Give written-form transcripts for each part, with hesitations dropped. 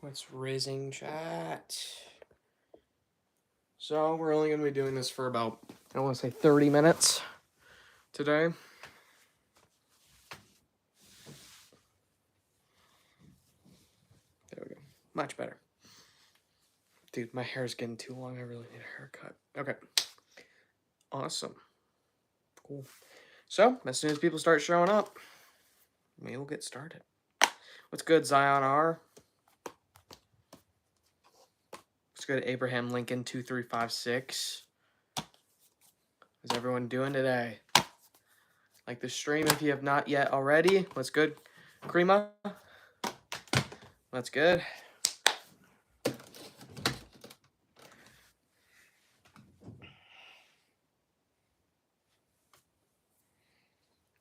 What's rizzing, chat? So we're only going to be doing this for about, I want to say 30 minutes today. There we go. Much better. Dude, my hair's getting too long. I really need a haircut. Okay. Awesome. Cool. So, as soon as people start showing up, we will get started. What's good, Zion R? What's good, Abraham Lincoln 2356? How's everyone doing today? Like the stream if you have not yet already. What's good, Krima? What's good?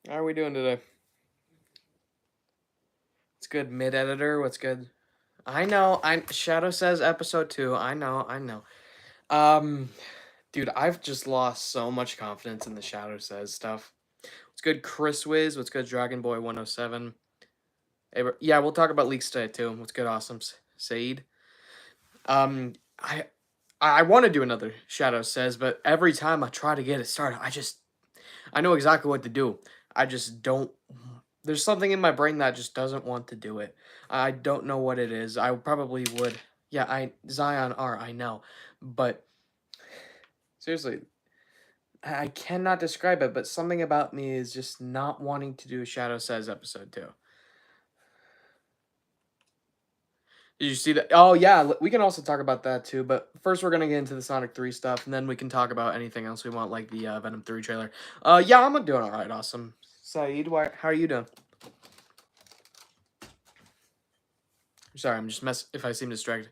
How are we doing today? What's good, mid-editor? What's good? I know, Shadow says episode 2. I know. Dude, I've just lost so much confidence in the Shadow says stuff. What's good, Chris Wiz? What's good, Dragon Boy 107? Yeah, we'll talk about leaks today too. What's good, awesome, Saeed? I want to do another Shadow says, but every time I try to get it started, I know exactly what to do. I just don't. There's something in my brain that just doesn't want to do it. I don't know what it is. I probably would. Yeah, Zion R, I know. But seriously, I cannot describe it, but something about me is just not wanting to do a Shadow Says episode 2. Did you see that? Oh, yeah, we can also talk about that too, but first we're going to get into the Sonic 3 stuff, and then we can talk about anything else we want, like the Venom 3 trailer. Yeah, I'm doing all right, awesome. Saeed, how are you doing? Sorry, I'm just if I seem distracted.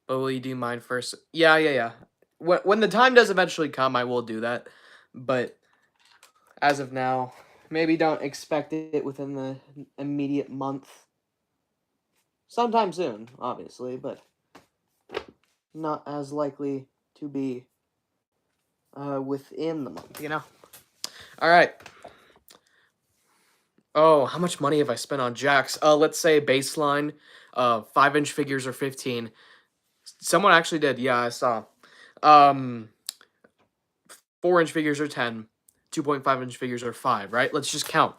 But will you do mine first? Yeah. When the time does eventually come, I will do that. But as of now, maybe don't expect it within the immediate month. Sometime soon, obviously, but not as likely to be within the month, you know? All right. Oh, how much money have I spent on jacks? Let's say baseline, 5-inch figures are 15. Someone actually did. Yeah, I saw. 4-inch figures are 10. 2.5-inch figures are 5, right? Let's just count.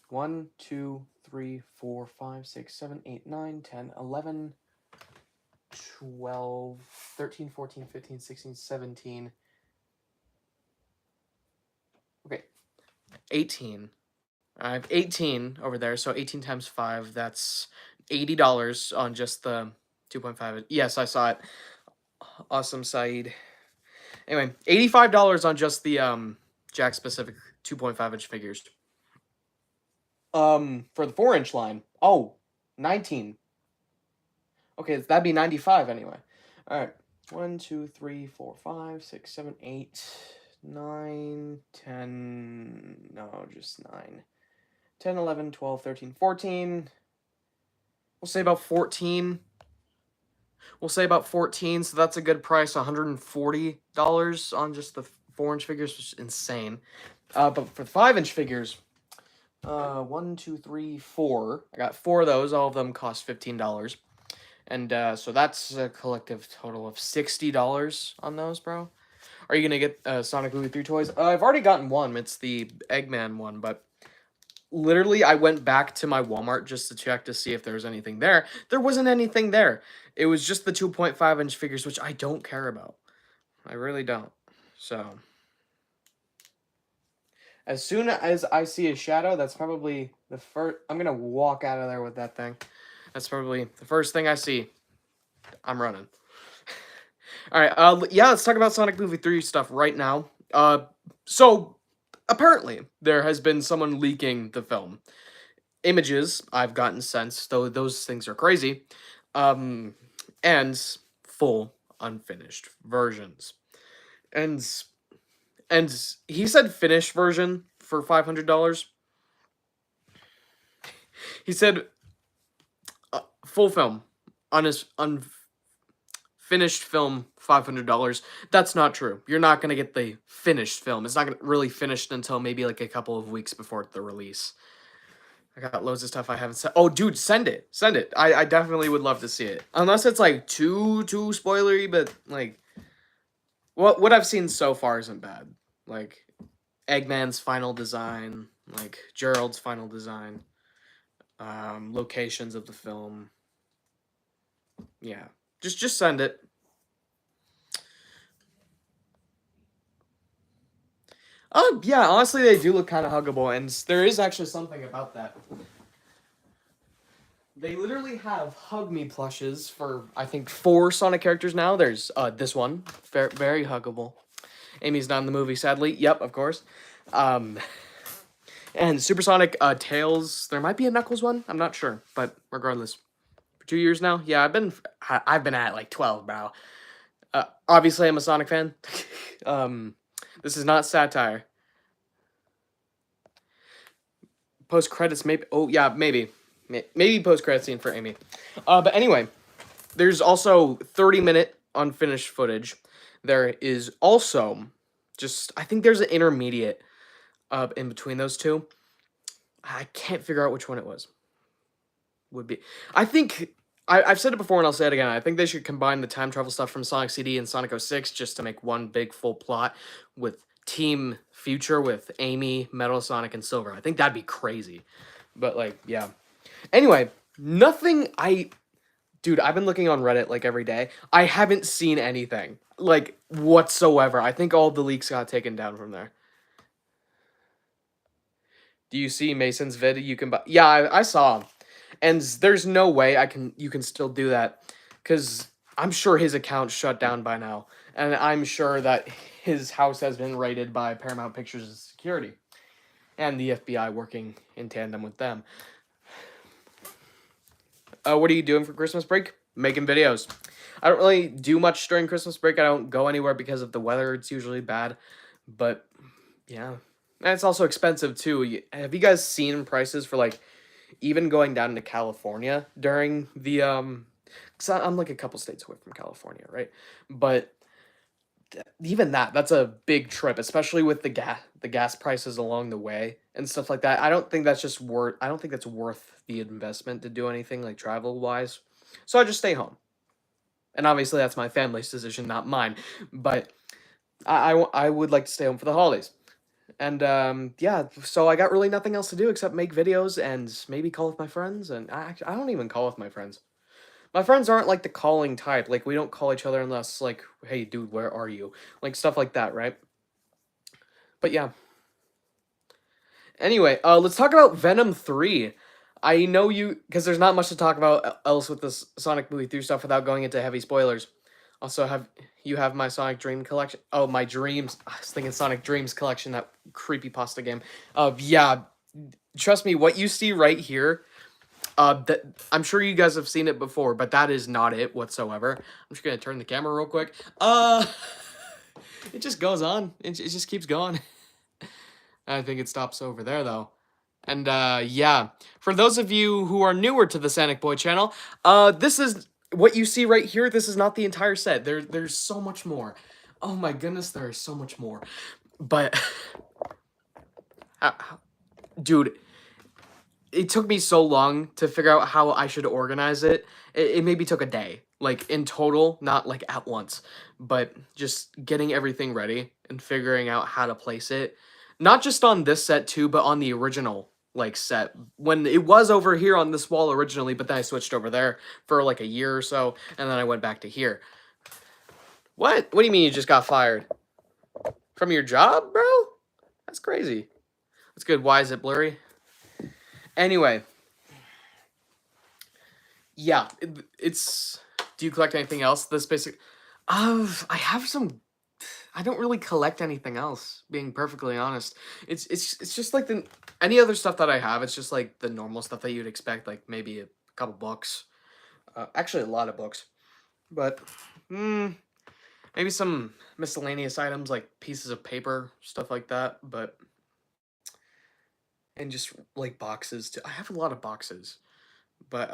1, 2, 3, 4, 5, 6, 7, 8, 9, 10, 11, 12, 13, 14, 15, 16, 17. Okay. 18. I have 18 over there, so 18 times 5, that's $80 on just the 2.5. Yes, I saw it. Awesome, Saeed. Anyway, $85 on just the Jack specific 2.5-inch figures. For the 4-inch line, 19. Okay, that'd be 95 anyway. All right, 1, 2, 3, 4, 5, 6, 7, 8, 9, 10. No, just 9. 10, 11, 12, 13, 14. We'll say about 14. So that's a good price, $140 on just the 4-inch figures, which is insane. But for the 5-inch figures, 1, 2, 3, 4. I got 4 of those. All of them cost $15. And so that's a collective total of $60 on those, bro. Are you going to get Sonic Movie 3 toys? I've already gotten one. It's the Eggman one, but literally I went back to my Walmart just to check to see if there was anything there. There wasn't anything there. It was just the 2.5-inch figures, which I don't care about. I really don't. So as soon as I see a shadow, that's probably the first. I'm going to walk out of there with that thing. That's probably the first thing I see. I'm running. All right. Yeah, let's talk about Sonic Movie 3 stuff right now. So apparently there has been someone leaking the film. Images I've gotten sent, though those things are crazy. And full unfinished versions. And he said finished version for $500. He said full film on his unfinished film, $500. That's not true. You're not going to get the finished film. It's not gonna really finished until maybe like a couple of weeks before the release. I got loads of stuff I haven't sent. Oh, dude, send it. Send it. I definitely would love to see it. Unless it's, like, too spoilery, but, like, what I've seen so far isn't bad. Like, Eggman's final design, like, Gerald's final design, locations of the film. Yeah. Just send it. Yeah, honestly, they do look kind of huggable, and there is actually something about that. They literally have Hug Me plushes for, I think, 4 Sonic characters now. There's this one, very huggable. Amy's not in the movie, sadly. Yep, of course. And Supersonic Tails. There might be a Knuckles one. I'm not sure, but regardless, for 2 years now. Yeah, I've been at like 12, bro. Obviously, I'm a Sonic fan. This is not satire. Post credits, maybe. Oh yeah, maybe post credit scene for Amy. But anyway, there's also 30-minute unfinished footage. There is also I think there's an intermediate in between those two. I can't figure out which one it was. Would be. I think I've said it before and I'll say it again. I think they should combine the time travel stuff from Sonic CD and Sonic 06 just to make one big full plot with Team Future with Amy, Metal Sonic, and Silver. I think that'd be crazy. But, like, yeah. Anyway, Dude, I've been looking on Reddit, like, every day. I haven't seen anything, like, whatsoever. I think all the leaks got taken down from there. Do you see Mason's vid you can buy? Yeah, I saw. And there's no way you can still do that. Because I'm sure his account's shut down by now. And I'm sure that his house has been raided by Paramount Pictures' security. And the FBI working in tandem with them. What are you doing for Christmas break? Making videos. I don't really do much during Christmas break. I don't go anywhere because of the weather. It's usually bad. But, yeah. And it's also expensive, too. Have you guys seen prices for, like, even going down to California during the, because I'm, like, a couple states away from California, right? But even that's a big trip, especially with the gas prices along the way and stuff like that. I don't think that's worth the investment to do anything, like, travel-wise. So I just stay home. And obviously that's my family's decision, not mine. But I would like to stay home for the holidays. And, yeah, so I got really nothing else to do except make videos and maybe call with my friends. And I don't even call with my friends. My friends aren't, like, the calling type. Like, we don't call each other unless, like, hey, dude, where are you? Like, stuff like that, right? But, yeah. Anyway, let's talk about Venom 3. I know because there's not much to talk about else with this Sonic movie 3 stuff without going into heavy spoilers. Also, have my Sonic Dream collection? Oh, my Dreams. I was thinking Sonic Dreams collection, that creepypasta game. Yeah, trust me, what you see right here, I'm sure you guys have seen it before, but that is not it whatsoever. I'm just gonna turn the camera real quick. It just goes on. It just keeps going. I think it stops over there, though. And, yeah. For those of you who are newer to the SanicBoi channel, this is what you see right here. This is not the entire set. There's so much more. Oh my goodness, there is so much more. But, dude, it took me so long to figure out how I should organize it. It maybe took a day, like, in total, not, like, at once. But just getting everything ready and figuring out how to place it. Not just on this set, too, but on the original, like, set. When it was over here on this wall originally, but then I switched over there for, like, a year or so, and then I went back to here. What? What do you mean you just got fired? From your job, bro? That's crazy. That's good. Why is it blurry? Anyway. Yeah, it's... Do you collect anything else? This basic... I have some... I don't really collect anything else, being perfectly honest. It's just like any other stuff that I have, it's just like the normal stuff that you'd expect, like maybe a couple books. Actually, a lot of books. But, maybe some miscellaneous items, like pieces of paper, stuff like that, but... And just, like, boxes, too. I have a lot of boxes. But,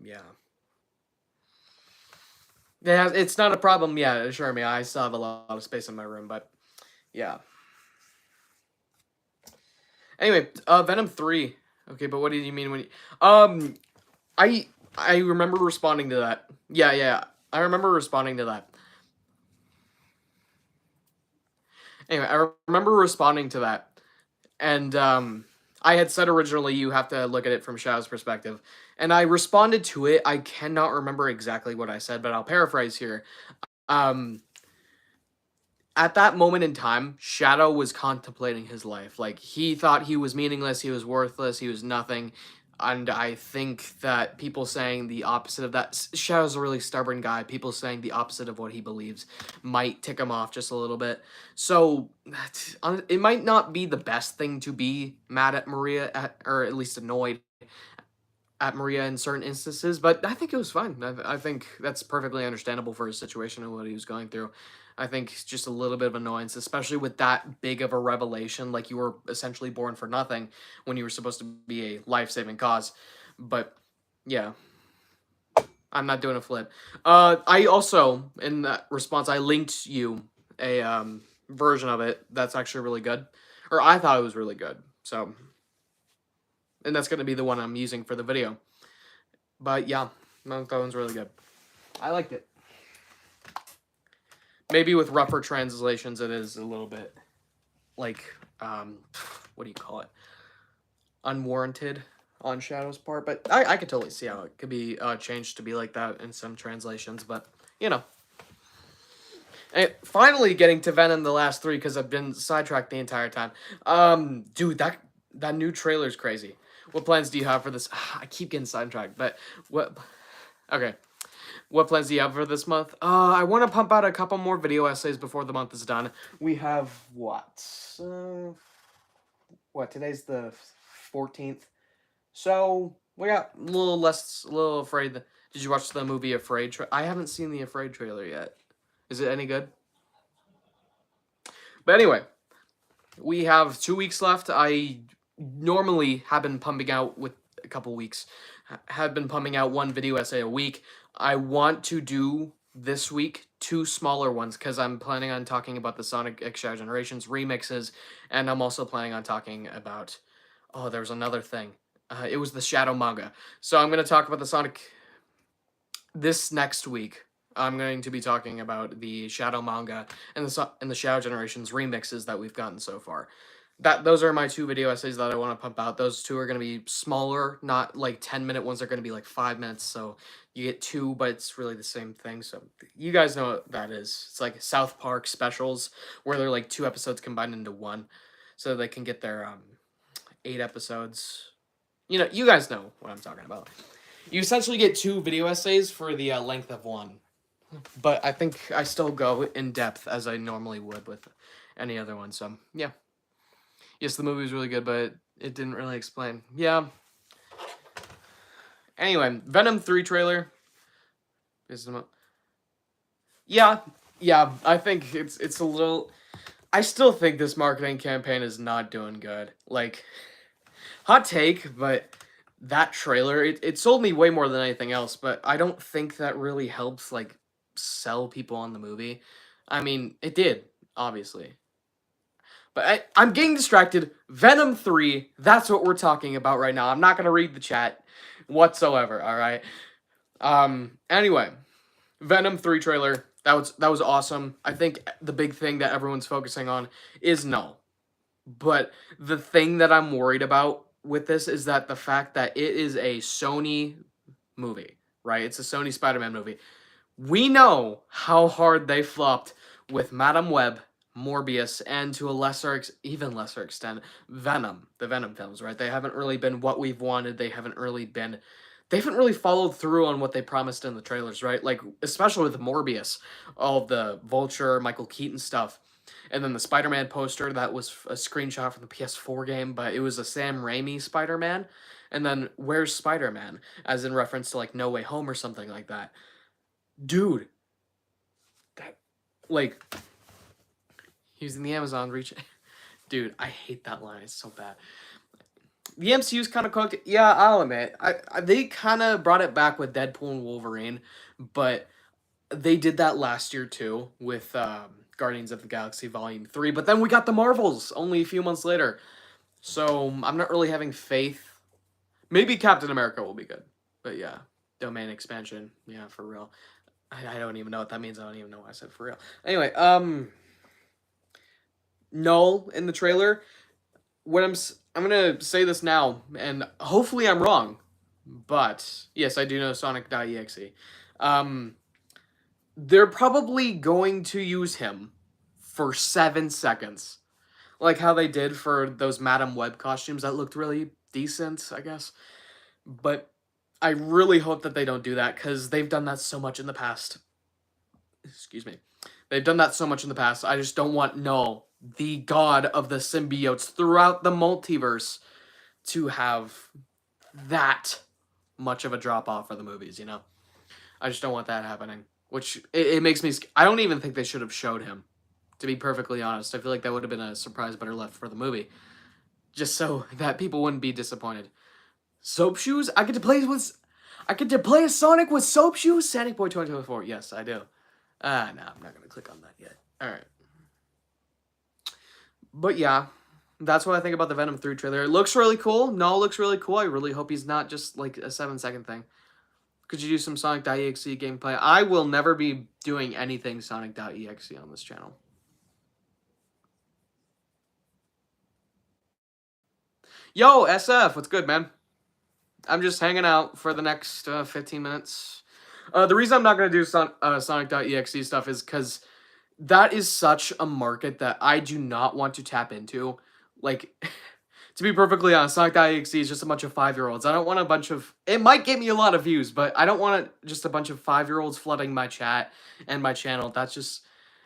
yeah. Yeah, it's not a problem, yeah, assure me. I still have a lot of space in my room, but, yeah. Anyway, Venom 3. Okay, but what did you mean when you... Um, I remember responding to that. Yeah. I remember responding to that. Anyway, I remember responding to that. And I had said originally you have to look at it from Shadow's perspective. And I responded to it. I cannot remember exactly what I said, but I'll paraphrase here. Um, at that moment in time, Shadow was contemplating his life. Like, he thought he was meaningless, he was worthless, he was nothing. And I think that people saying the opposite of that, Shadow's a really stubborn guy. People saying the opposite of what he believes might tick him off just a little bit. So, it might not be the best thing to be mad at Maria, or at least annoyed at Maria in certain instances, but I think it was fine. I think that's perfectly understandable for his situation and what he was going through. I think it's just a little bit of annoyance, especially with that big of a revelation. Like, you were essentially born for nothing when you were supposed to be a life-saving cause. But yeah, I'm not doing a flip. I also, in that response, I linked you a version of it that's actually really good, or I thought it was really good. So, and that's going to be the one I'm using for the video. But yeah, that one's really good. I liked it. Maybe with rougher translations, it is a little bit like, what do you call it? Unwarranted on Shadow's part. But I could totally see how it could be changed to be like that in some translations. But, you know. And finally getting to Venom the last three because I've been sidetracked the entire time. Dude, that new trailer's crazy. What plans do you have for this? I keep getting sidetracked, but what... Okay. What plans do you have for this month? I want to pump out a couple more video essays before the month is done. We have what? Today's the 14th. So, we got a little Afraid. Did you watch the movie Afraid? I haven't seen the Afraid trailer yet. Is it any good? But anyway, we have 2 weeks left. I normally have been pumping out with a couple weeks. Have been pumping out one video essay a week. I want to do this week 2 smaller ones because I'm planning on talking about the Sonic X Shadow Generations remixes, and I'm also planning on talking about... Oh, there was another thing. It was the Shadow manga. So I'm going to talk about the Sonic... This next week, I'm going to be talking about the Shadow manga and the Shadow Generations remixes that we've gotten so far. Those are my 2 video essays that I want to pump out. Those 2 are going to be smaller, not like 10-minute ones. They're going to be like 5 minutes, so you get 2, but it's really the same thing. So you guys know what that is. It's like South Park specials, where they're like 2 episodes combined into 1, so they can get their 8 episodes. You know, you guys know what I'm talking about. You essentially get 2 video essays for the length of 1. But I think I still go in depth as I normally would with any other one, so yeah. Yes, the movie was really good, but it didn't really explain. Yeah. Anyway, Venom 3 trailer. Yeah, I think it's a little... I still think this marketing campaign is not doing good. Like, hot take, but that trailer, it sold me way more than anything else, but I don't think that really helps, like, sell people on the movie. I mean, it did, obviously. But I'm getting distracted. Venom 3, that's what we're talking about right now. I'm not going to read the chat whatsoever, alright? Anyway, Venom 3 trailer, that was awesome. I think the big thing that everyone's focusing on is Null. But the thing that I'm worried about with this is that the fact that it is a Sony movie, right? It's a Sony Spider-Man movie. We know how hard they flopped with Madam Web, Morbius, and to a even lesser extent, Venom, the Venom films, right? They haven't really been what we've wanted. They haven't really followed through on what they promised in the trailers, right? Like, especially with Morbius, all the Vulture, Michael Keaton stuff, and then the Spider-Man poster, that was a screenshot from the PS4 game, but it was a Sam Raimi Spider-Man, and then, where's Spider-Man? As in reference to, like, No Way Home or something like that. Dude, that, like, using the Amazon reach... Dude, I hate that line. It's so bad. The MCU's kind of cooked. Yeah, I'll admit. They kind of brought it back with Deadpool and Wolverine, but they did that last year, too, with Guardians of the Galaxy Volume 3, but then we got the Marvels only a few months later. So, I'm not really having faith Maybe Captain America will be good. But yeah, domain expansion. Yeah, for real. I don't even know what that means. I don't even know why I said for real. Anyway, null in the trailer. What I'm gonna say this now, and hopefully I'm wrong, but yes, I do know Sonic.exe. Um, they're probably going to use him for 7 seconds, like how they did for those Madam Web costumes that looked really decent, I guess. But I really hope that they don't do that because they've done that so much in the past. Excuse me. They've done that so much in the past. I just don't want Null, the god of the symbiotes throughout the multiverse, to have that much of a drop off for the movies, you know? I just don't want that happening. Which, it makes me... I don't even think they should have showed him, to be perfectly honest. I feel like that would have been a surprise better left for the movie. Just so that people wouldn't be disappointed. Soap shoes? I get to play with... I get to play as Sonic with soap shoes? SanicBoi 2024. Yes, I do. No, I'm not going to click on that yet. Alright. But yeah, that's what I think about the Venom 3 trailer. It looks really cool. No, it looks really cool. I really hope he's not just like a 7-second thing. Could you do some Sonic.exe gameplay? I will never be doing anything Sonic.exe on this channel. Yo, SF, what's good, man? I'm just hanging out for the next 15 minutes. The reason I'm not going to do Sonic.exe stuff is because that is such a market that I do not want to tap into. Like, to be perfectly honest, Sonic.exe is just a bunch of 5-year-olds. I don't want a bunch of... It might get me a lot of views, but I don't want just a bunch of 5-year-olds flooding my chat and my channel. That's just...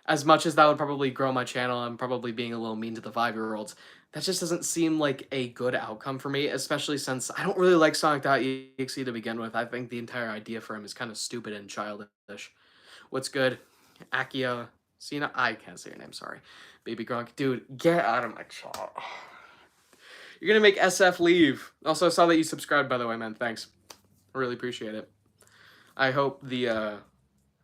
As much as that would probably grow my channel, I'm probably being a little mean to the 5-year-olds. That just doesn't seem like a good outcome for me, especially since I don't really like Sonic.exe to begin with. I think the entire idea for him is kind of stupid and childish. What's good? Akia... Cena? I can't say your name, sorry. Baby Gronk. Dude, get out of my chat. You're gonna make SF leave. Also, I saw that you subscribed, by the way, man. Thanks. I really appreciate it. I hope the,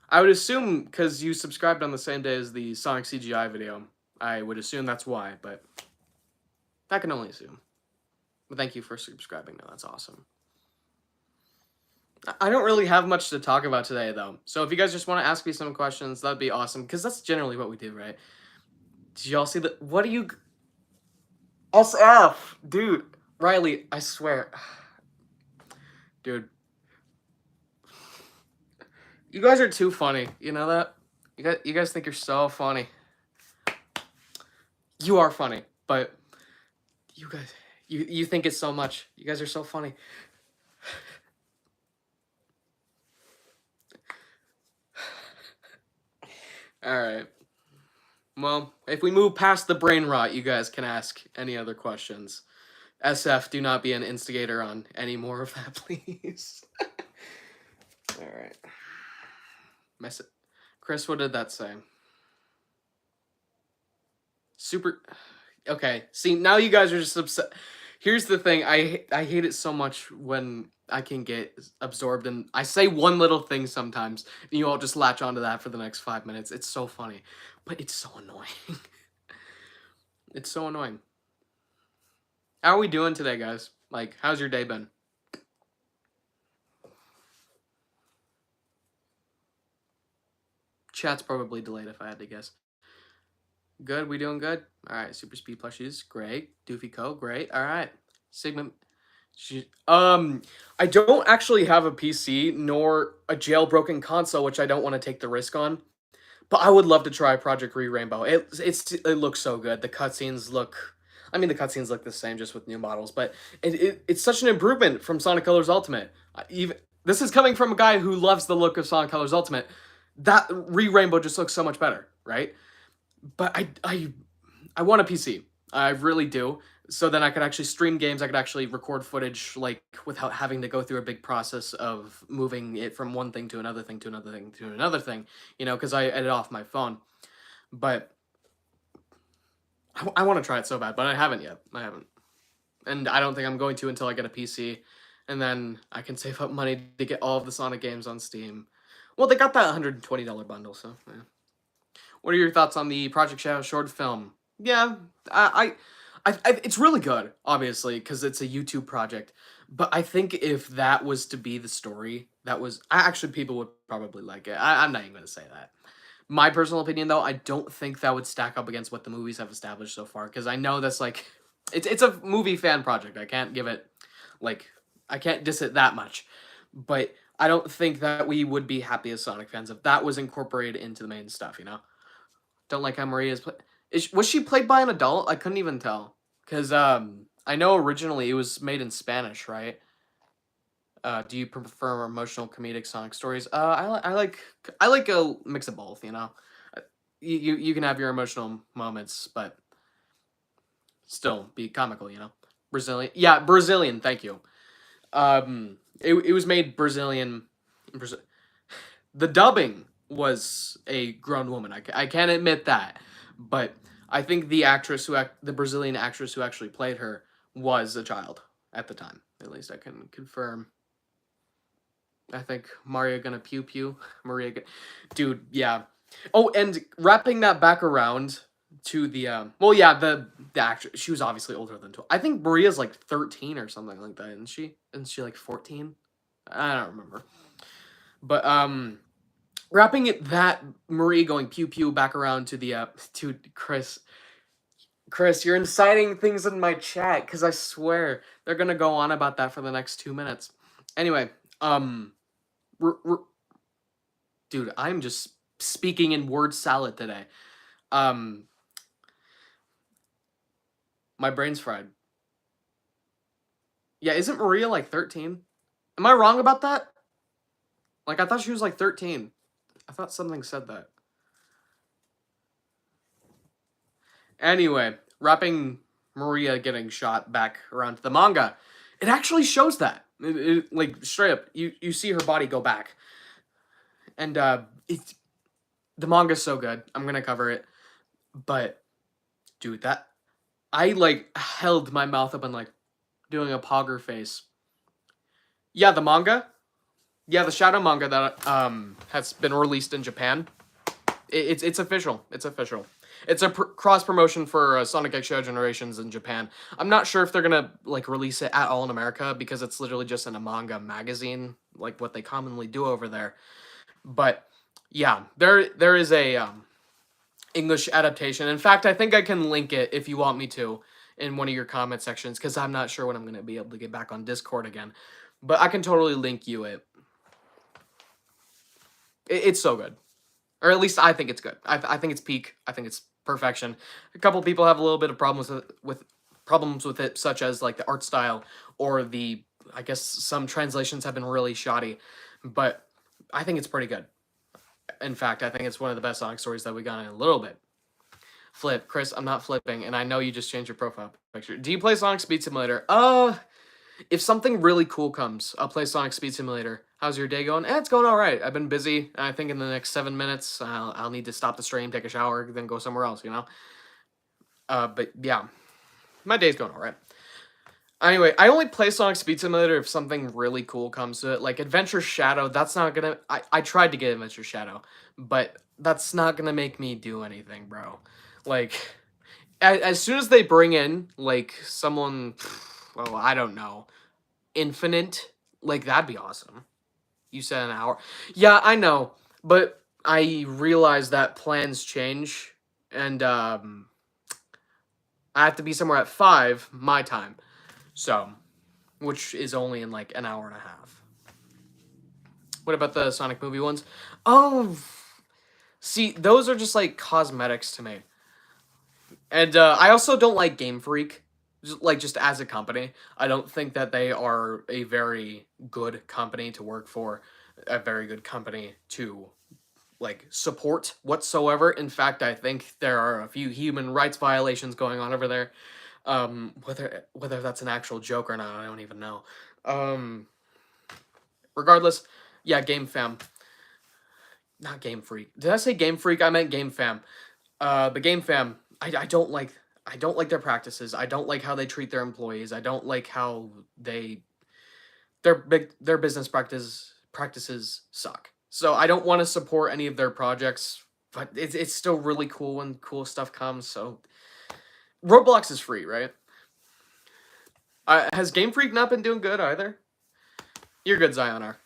I would assume, because you subscribed on the same day as the Sonic CGI video, I would assume that's why, but I can only assume. But thank you for subscribing, though. That's awesome. I don't really have much to talk about today, though. So if you guys just want to ask me some questions, that'd be awesome. Because that's generally what we do, right? Did y'all see the... What do you... SF! Dude. Riley, I swear. Dude. You guys are too funny. You know that? You guys think you're so funny. You are funny. But... You guys... You think it's so much. You guys are so funny. Alright. Well, if we move past the brain rot, you guys can ask any other questions. SF, do not be an instigator on any more of that, please. Alright. Chris, what did that say? Super... Okay, see, now you guys are just upset. Here's the thing, I hate it so much when I can get absorbed and I say one little thing sometimes, and you all just latch onto that for the next 5 minutes. It's so funny, but it's so annoying. It's so annoying. How are we doing today, guys? Like, how's your day been? Chat's probably delayed if I had to guess. Good, we doing good? Alright, Super Speed plushies, great. Doofy Co, great. Alright. Sigma... I don't actually have a PC, nor a jailbroken console, which I don't want to take the risk on. But I would love to try Project Re-Rainbow. It looks so good. The cutscenes look... I mean, the cutscenes look the same, just with new models, but it's such an improvement from Sonic Colors Ultimate. This is coming from a guy who loves the look of Sonic Colors Ultimate. That Re-Rainbow just looks so much better, right? But I want a PC. I really do. So then I could actually stream games. I could actually record footage, like, without having to go through a big process of moving it from one thing to another thing to another thing to another thing, you know, because I edit off my phone. But I want to try it so bad, but I haven't yet. I haven't. And I don't think I'm going to until I get a PC. And then I can save up money to get all of the Sonic games on Steam. Well, they got that $120 bundle, so, yeah. What are your thoughts on the Project Shadow short film? Yeah, I it's really good, obviously, because it's a YouTube project. But I think if that was to be the story, actually people would probably like it. I'm not even gonna say that. My personal opinion, though, I don't think that would stack up against what the movies have established so far. Because I know that's like, it's a movie fan project. I can't give it, like, I can't diss it that much. But I don't think that we would be happy as Sonic fans if that was incorporated into the main stuff. Don't like how Maria's play. Was she played by an adult? I couldn't even tell. Because I know originally it was made in Spanish, right? Do you prefer emotional comedic Sonic stories? I like a mix of both. You can have your emotional moments, but still be comical. Brazilian, yeah, Brazilian. Thank you. It was made Brazilian. Brazil. The dubbing was a grown woman. I can't admit that, but I think the Brazilian actress who actually played her was a child at the time. At least I can confirm. I think Maria gonna pew pew. Dude, yeah. Oh, and wrapping that back around to the well, yeah, the actress. She was obviously older than 12. I think Maria's like 13 or something like that, isn't she? Isn't she like 14? I don't remember. But wrapping it that Maria going pew pew back around to the to Chris. Chris, you're inciting things in my chat because I swear they're gonna go on about that for the next 2 minutes. Anyway, r- r- dude, I'm just speaking in word salad today. Um, my brain's fried. Yeah, isn't Maria like 13? Am I wrong about that? Like, I thought she was like 13. I thought something said that. Anyway, wrapping Maria getting shot back around to the manga, it actually shows that. Like, straight up, you see her body go back. And it's the manga's so good. I'm gonna cover it. But, dude, that I like held my mouth up and like doing a pogger face. Yeah, the manga. Yeah, the Shadow manga that has been released in Japan. It's official. It's official. It's a cross promotion for Sonic X Shadow Generations in Japan. I'm not sure if they're gonna like release it at all in America because it's literally just in a manga magazine, like what they commonly do over there. But yeah, there is a English adaptation. In fact, I think I can link it if you want me to in one of your comment sections because I'm not sure when I'm gonna be able to get back on Discord again. But I can totally link you it. It's so good. Or at least I think it's good. I think it's peak. I think it's perfection. A couple people have a little bit of problems with it, such as like the art style or the I guess some translations have been really shoddy, but I think it's pretty good. In fact, I think it's one of the best Sonic stories that we got in a little bit. Flip, Chris, I'm not flipping, and I know you just changed your profile picture. Do you play Sonic Speed Simulator? If something really cool comes, I'll play Sonic Speed Simulator. How's your day going? It's going all right. I've been busy. I think in the next 7 minutes, I'll need to stop the stream, take a shower, then go somewhere else, But yeah, my day's going all right. Anyway, I only play Sonic Speed Simulator if something really cool comes to it. Like Adventure Shadow, that's not gonna... I tried to get Adventure Shadow, but that's not gonna make me do anything, bro. Like, as soon as they bring in, like, someone... Well, I don't know. Infinite, like that'd be awesome. You said an hour. Yeah, I know, but I realize that plans change, and I have to be somewhere at 5 my time, so which is only in like an hour and a half. What about the Sonic movie ones? Oh, see, those are just like cosmetics to me, and I also don't like Game Freak. Just as a company, I don't think that they are a very good company to work for, a very good company to like support whatsoever. In fact, I think there are a few human rights violations going on over there. Whether that's an actual joke or not, I don't even know. Regardless, yeah, Game Fam, not Game Freak. Did I say Game Freak? I meant Game Fam. The Game Fam, I don't like. I don't like their practices. I don't like how they treat their employees. I don't like how their business practices suck. So I don't want to support any of their projects, but it's still really cool when cool stuff comes. So Roblox is free, right? Has Game Freak not been doing good either? You're good, Zionar.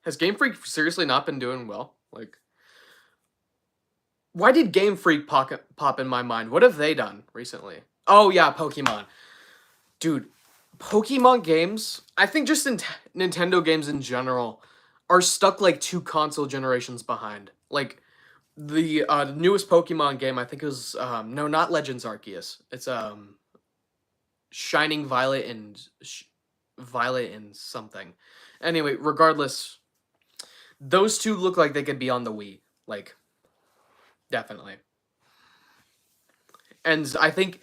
Has Game Freak seriously not been doing well? Like, why did Game Freak pop in my mind? What have they done recently? Oh yeah, Pokemon. Dude, Pokemon games, I think just Nintendo games in general are stuck like 2 console generations behind. Like the newest Pokemon game, I think it was no, not Legends Arceus. It's Shining Violet and Violet and something. Anyway, regardless, those two look like they could be on the Wii. Like definitely. And I think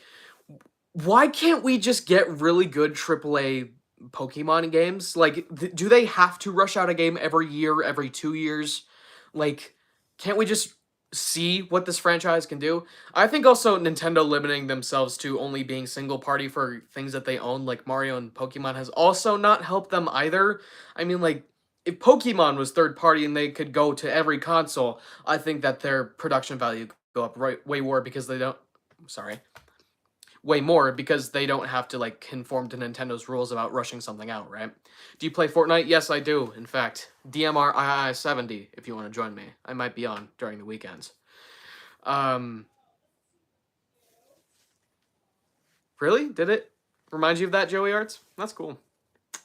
why can't we just get really good AAA Pokemon games? Like, do they have to rush out a game every year, every 2 years? Like, can't we just see what this franchise can do? I think also Nintendo limiting themselves to only being single party for things that they own, like Mario and Pokemon, has also not helped them either. I mean, like, if Pokemon was third party and they could go to every console, I think that their production value could go up way more because they don't. Sorry, way more because they don't have to like conform to Nintendo's rules about rushing something out, right? Do you play Fortnite? Yes, I do. In fact, DMR II70 if you want to join me. I might be on during the weekends. Really? Did it remind you of that, Joey Arts? That's cool.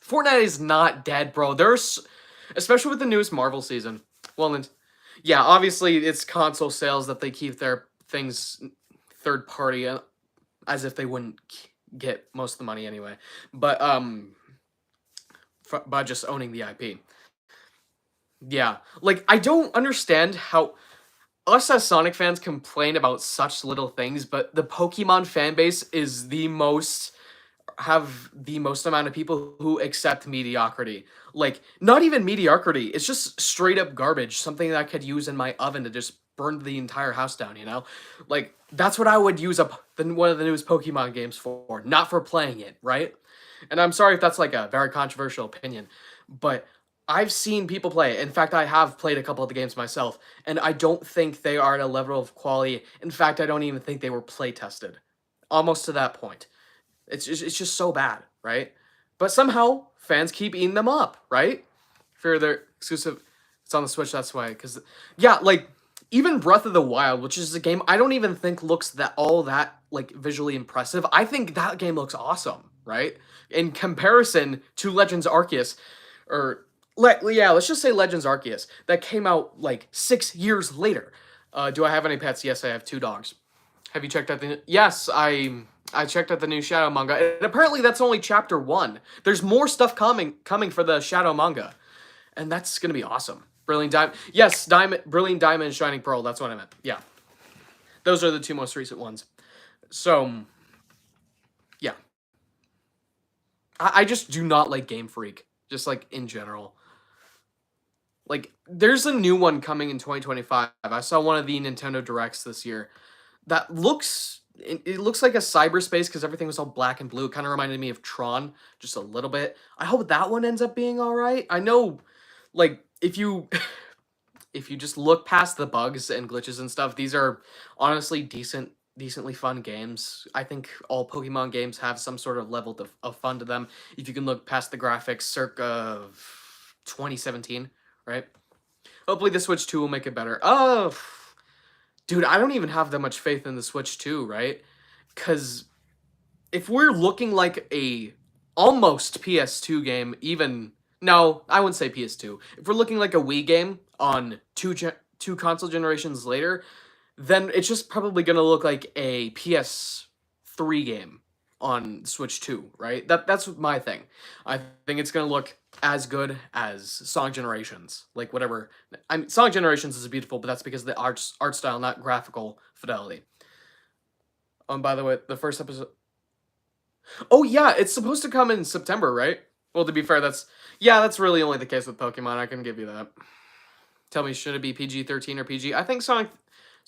Fortnite is not dead, bro. There's especially with the newest Marvel season. Well, and yeah, obviously it's console sales that they keep their things third party as if they wouldn't get most of the money anyway. But by just owning the IP. Yeah, like I don't understand how us as Sonic fans complain about such little things, but the Pokemon fan base is the most have the most amount of people who accept mediocrity. Like not even mediocrity, it's just straight up garbage, something that I could use in my oven to just burn the entire house down, you know? Like that's what I would use one of the newest Pokemon games for, not for playing it, right? And I'm sorry if that's like a very controversial opinion, but I've seen people play it. In fact, I have played a couple of the games myself, and I don't think they are at a level of quality. In fact, I don't even think they were play tested. Almost to that point. It's just so bad, right? But somehow fans keep eating them up, right? For their exclusive, it's on the Switch. That's why, because yeah, like even Breath of the Wild, which is a game I don't even think looks that like visually impressive. I think that game looks awesome, right? In comparison to Legends Arceus, or yeah, let's just say Legends Arceus that came out like 6 years later. Do I have any pets? Yes, I have 2 dogs. Have you checked out the? Yes, I checked out the new Shadow manga, and apparently that's only chapter 1. There's more stuff coming for the Shadow manga, and that's gonna be awesome. Brilliant Diamond, yes, Brilliant Diamond, and Shining Pearl. That's what I meant. Yeah, those are the 2 most recent ones. So, yeah, I just do not like Game Freak, just like in general. Like, there's a new one coming in 2025. I saw one of the Nintendo Directs this year that looks it looks like a cyberspace because everything was all black and blue. It kind of reminded me of Tron just a little bit. I hope that one ends up being all right. I know, like if you if you just look past the bugs and glitches and stuff, these are honestly decently fun games. I think all Pokemon games have some sort of level of fun to them. If you can look past the graphics, circa 2017, right? Hopefully the Switch 2 will make it better. Oh, dude, I don't even have that much faith in the Switch 2, right? Because if we're looking like a almost PS2 game, even no, I wouldn't say PS2. If we're looking like a Wii game on two console generations later, then it's just probably gonna look like a PS3 game on Switch 2, right? That's my thing. I think it's gonna look as good as Sonic Generations, like whatever. I mean, Sonic Generations is beautiful, but that's because of the art style, not graphical fidelity. By the way, the first episode. Oh yeah, it's supposed to come in September, right? Well, to be fair, that's really only the case with Pokemon. I can give you that. Tell me, should it be PG-13 or PG? I think Sonic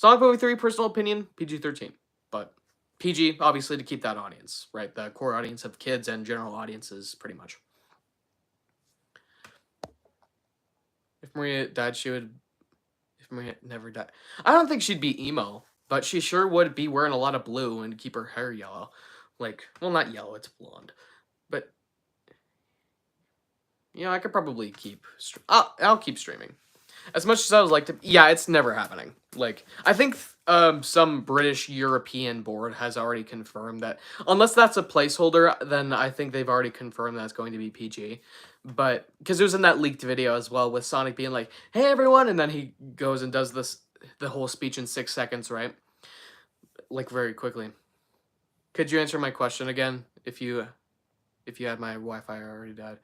Movie 3, personal opinion, PG-13, but PG obviously to keep that audience, right? The core audience of kids and general audiences, pretty much. If Maria died, she would. If Maria never died, I don't think she'd be emo. But she sure would be wearing a lot of blue and keep her hair yellow. Like, well, not yellow, it's blonde. But, you know, I could probably keep... I'll keep streaming. As much as I would like to... Yeah, it's never happening. Like, I think some British European board has already confirmed that... Unless that's a placeholder, then I think they've already confirmed that it's going to be PG. But, because it was in that leaked video as well, with Sonic being like, hey, everyone, and then he goes and does the whole speech in 6 seconds, right? Like, very quickly. Could you answer my question again, if you had my Wi-Fi already died?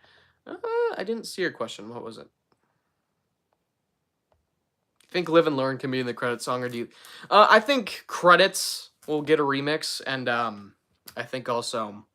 I didn't see your question. What was it? Think Live and Learn can be in the credits song, or do you... I think credits will get a remix, and I think also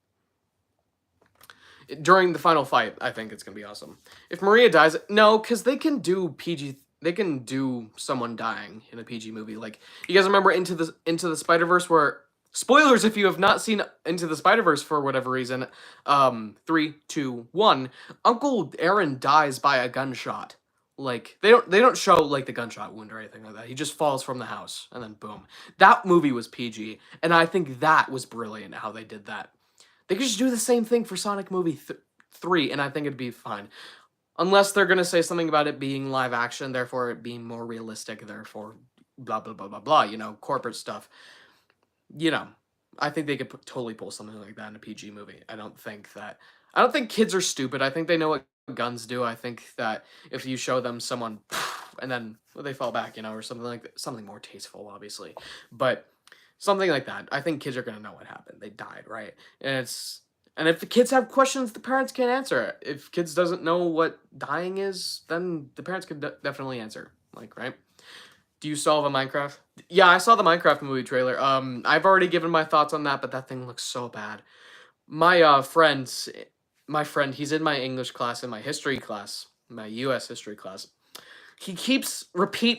during the final fight, I think it's gonna be awesome. If Maria dies, no, because they can do PG. They can do someone dying in a PG movie. Like, you guys remember Into the Spider-Verse, where... Spoilers if you have not seen Into the Spider-Verse for whatever reason. 3, 2, 1. Uncle Aaron dies by a gunshot. Like, they don't show, like, the gunshot wound or anything like that. He just falls from the house, and then boom. That movie was PG, and I think that was brilliant how they did that. They could just do the same thing for Sonic Movie 3, and I think it'd be fine. Unless they're gonna say something about it being live action, therefore it being more realistic, therefore blah, blah, blah, blah, blah, you know, corporate stuff. You know, I think they could totally pull something like that in a PG movie. I don't think kids are stupid. I think they know what guns do. I think that if you show them someone and then they fall back, you know, or something like that, something more tasteful, obviously, but something like that. I think kids are gonna know what happened. They died, right? And if the kids have questions, the parents can answer it. If kids doesn't know what dying is, then the parents can definitely answer. Like, right? Do you solve a Minecraft? Yeah, I saw the Minecraft movie trailer. I've already given my thoughts on that, but that thing looks so bad. My friend, he's in my English class, in my history class, my US history class. He keeps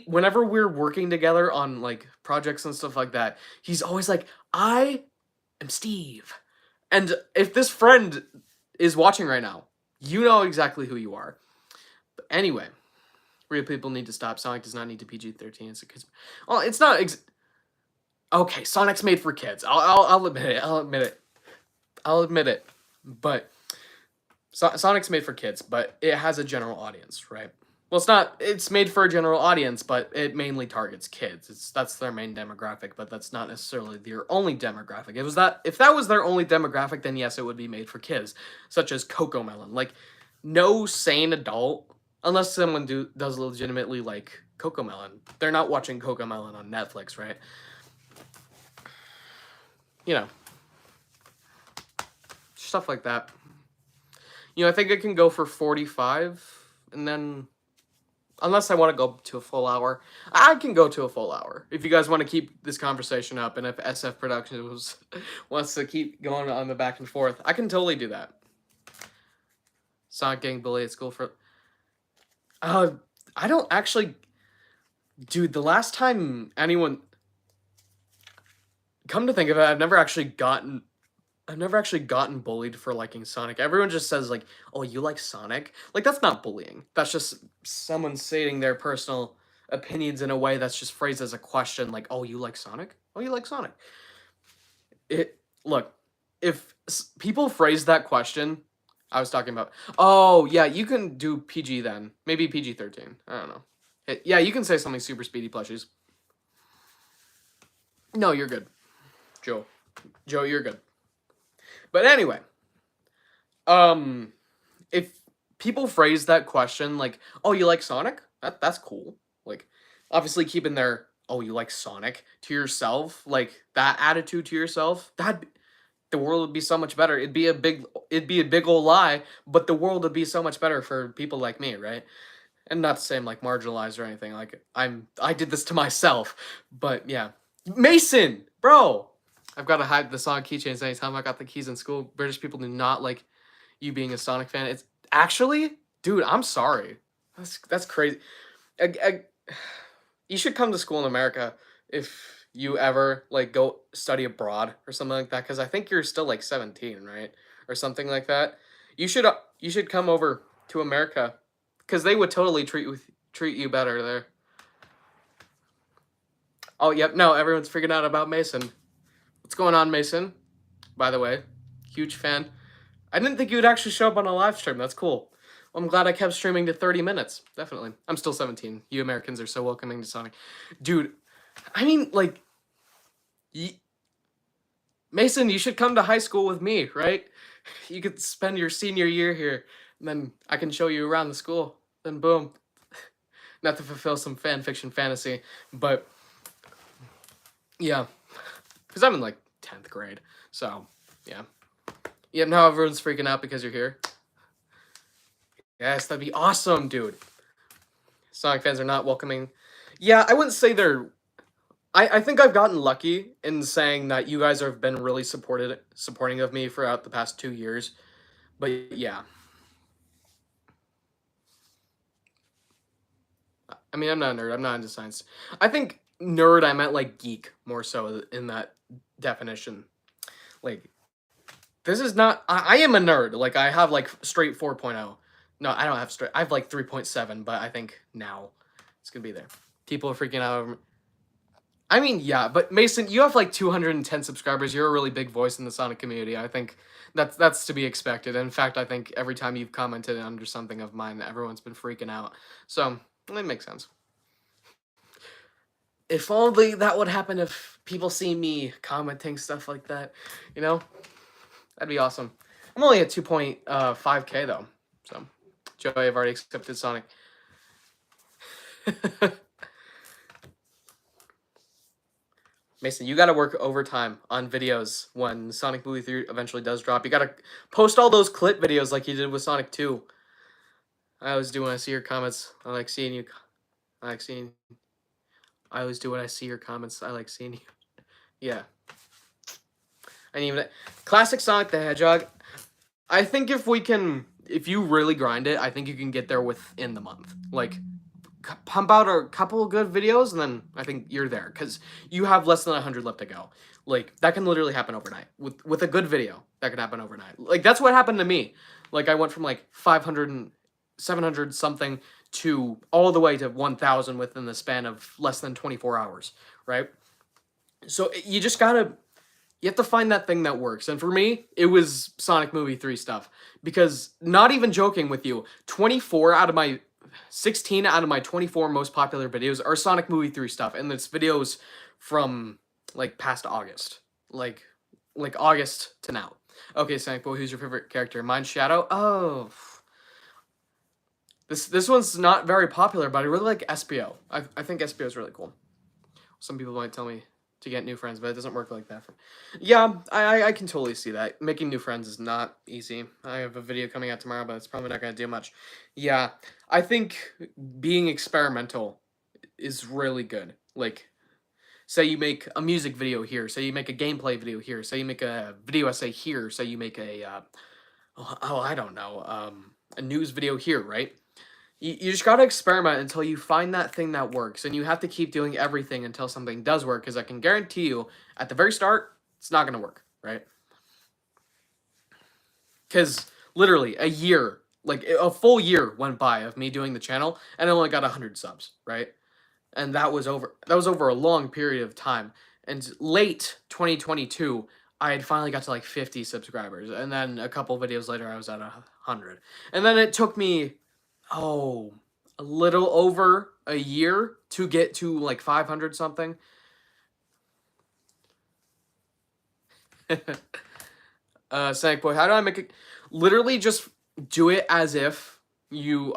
whenever we're working together on, like, projects and stuff like that, he's always like, I am Steve. And if this friend is watching right now, you know exactly who you are. But anyway... Real people need to stop. Sonic does not need to PG-13. It's a kids. Well, it's not. Okay, Sonic's made for kids. I'll admit it. I'll admit it. But Sonic's made for kids, but it has a general audience, right? Well, it's not. It's made for a general audience, but it mainly targets kids. That's their main demographic, but that's not necessarily their only demographic. If that was their only demographic, then yes, it would be made for kids, such as Cocomelon. Like, no sane adult. Unless someone does legitimately like Cocomelon. They're not watching Cocomelon on Netflix, right? You know. Stuff like that. You know, I think I can go for 45, and then... Unless I want to go to a full hour. I can go to a full hour. If you guys want to keep this conversation up, and if SF Productions wants to keep going on the back and forth, I can totally do that. Sonic getting bullied at school for... I don't actually... Dude, the last time anyone... Come to think of it, I've never actually gotten bullied for liking Sonic. Everyone just says, like, oh, you like Sonic? Like, that's not bullying. That's just someone stating their personal opinions in a way that's just phrased as a question, like, oh, you like Sonic? Oh, you like Sonic? Look, if people phrase that question... I was talking about... Oh, yeah, you can do PG then. Maybe PG-13. I don't know. Yeah, you can say something super speedy plushies. No, you're good. Joe, you're good. But anyway. If people phrase that question like, oh, you like Sonic? That's cool. Like, obviously keeping their, oh, you like Sonic to yourself. Like, that attitude to yourself. The world would be so much better. It'd be a big old lie, but the world would be so much better for people like me, right? And not to say I'm, like, marginalized or anything. Like, I did this to myself. But yeah, Mason, bro, I've got to hide the Sonic keychains anytime I got the keys in school. British people do not like you being a Sonic fan. It's actually, dude, I'm sorry. That's crazy. You should come to school in America if you ever, like, go study abroad or something like that, because I think you're still, like, 17, right? Or something like that. You should come over to America, because they would totally treat you better there. Oh, yep. No, everyone's freaking out about Mason. What's going on, Mason? By the way, huge fan. I didn't think you would actually show up on a live stream. That's cool. Well, I'm glad I kept streaming to 30 minutes. Definitely. I'm still 17. You Americans are so welcoming to Sonic. Dude, I mean, like, Mason, you should come to high school with me, right? You could spend your senior year here, and then I can show you around the school. Then boom. Not to fulfill some fan fiction fantasy, but yeah. Because I'm in, like, 10th grade. So, yeah. Yeah, now everyone's freaking out because you're here. Yes, that'd be awesome, dude. Sonic fans are not welcoming. Yeah, I wouldn't say they're... I think I've gotten lucky in saying that you guys have been really supporting of me throughout the past 2 years. But yeah. I mean, I'm not a nerd. I'm not into science. I think nerd, I meant like geek more so in that definition. Like, this is not... I am a nerd. Like, I have like straight 4.0. No, I don't have straight... I have like 3.7, but I think now it's going to be there. People are freaking out over me. I mean, yeah, but Mason, you have like 210 subscribers. You're a really big voice in the Sonic community. I think that's to be expected. In fact, I think every time you've commented under something of mine, everyone's been freaking out. So, it makes sense. If only that would happen if people see me commenting stuff like that, you know? That'd be awesome. I'm only at 2.5K though, so Joey, I've already accepted Sonic. Mason, you gotta work overtime on videos when Sonic Movie 3 eventually does drop. You gotta post all those clip videos like you did with Sonic 2. I always do when I see your comments. I like seeing you. I always do when I see your comments. I like seeing you. Yeah. And even classic Sonic the Hedgehog. I think if you really grind it, I think you can get there within the month. Like, pump out a couple of good videos, and then I think you're there. Because you have less than 100 left to go. Like, that can literally happen overnight. With a good video, that can happen overnight. Like, that's what happened to me. Like, I went from, like, 500 and 700 something to all the way to 1,000 within the span of less than 24 hours, right? So, you just gotta... You have to find that thing that works. And for me, it was Sonic Movie 3 stuff. Because, not even joking with you, 16 out of my 24 most popular videos are Sonic Movie 3 stuff. And it's videos from, like, past August. Like August to now. Okay, SanicBoi, who's your favorite character? Mine's Shadow? Oh. This one's not very popular, but I really like SPO. I think SPO is really cool. Some people might tell me to get new friends, but it doesn't work like that. Yeah, I can totally see that. Making new friends is not easy. I have a video coming out tomorrow, but it's probably not going to do much. Yeah, I think being experimental is really good. Like, say you make a music video here, say you make a gameplay video here, say you make a video essay here, say you make a, I don't know, a news video here, right? You just gotta experiment until you find that thing that works, and you have to keep doing everything until something does work, because I can guarantee you, at the very start, it's not gonna work, right? Because, literally, a year, like, a full year went by of me doing the channel, and I only got 100 subs, right? And that was over a long period of time, and late 2022, I had finally got to, like, 50 subscribers, and then a couple videos later, I was at 100. And then it took me... a little over a year to get to like 500 something. SanicBoi, how do I make it? Literally just do it as if you,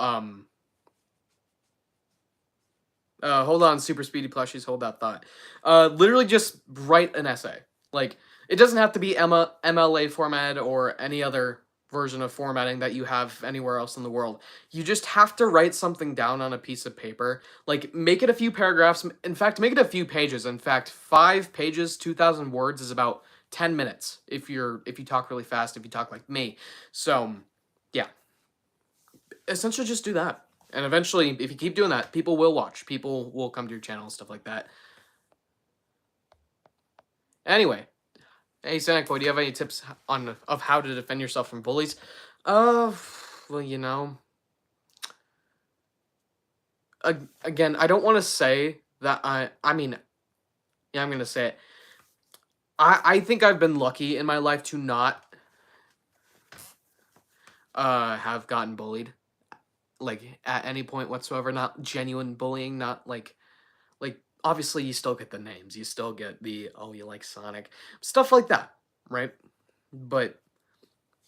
hold on, super speedy plushies, hold that thought. Literally just write an essay. Like, it doesn't have to be MLA format or any other version of formatting that you have anywhere else in the world. You just have to write something down on a piece of paper. Like, make it a few paragraphs. In fact, make it a few pages. In fact, 5 pages, 2,000 words is about 10 minutes if you talk really fast, if you talk like me. So, yeah. Essentially just do that. And eventually, if you keep doing that, people will watch. People will come to your channel and stuff like that. Anyway. Hey, SanicBoi, do you have any tips of how to defend yourself from bullies? Well, you know... Again, I don't want to say that I mean, Yeah, I'm gonna say it. I think I've been lucky in my life to not have gotten bullied, like, at any point whatsoever. Not genuine bullying, not like obviously you still get the names, you still get the, oh, you like Sonic, stuff like that, right? But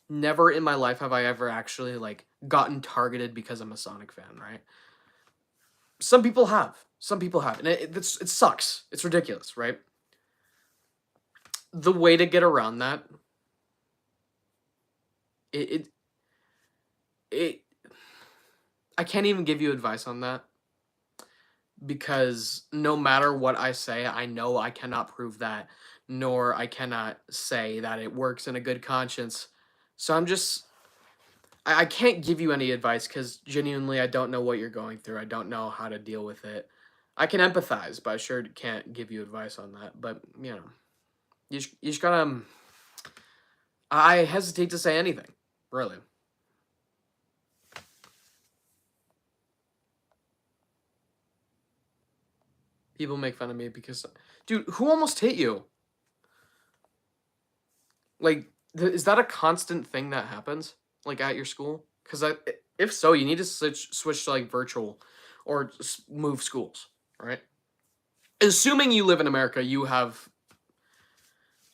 never in my life have I ever actually like gotten targeted because I'm a Sonic fan, right? Some people have. Some people have. And it sucks. It's ridiculous, right? The way to get around that, it, it, it I can't even give you advice on that because no matter what I say, I know I cannot prove that, nor I cannot say that it works in a good conscience. So I can't give you any advice because genuinely I don't know what you're going through. I don't know how to deal with it. I can empathize, but I sure can't give you advice on that. But, you just gotta. I hesitate to say anything, really. People make fun of me because, dude, who almost hit you? Like, is that a constant thing that happens, like at your school? Because if so, you need to switch to like virtual, or move schools, right? Assuming you live in America, you have.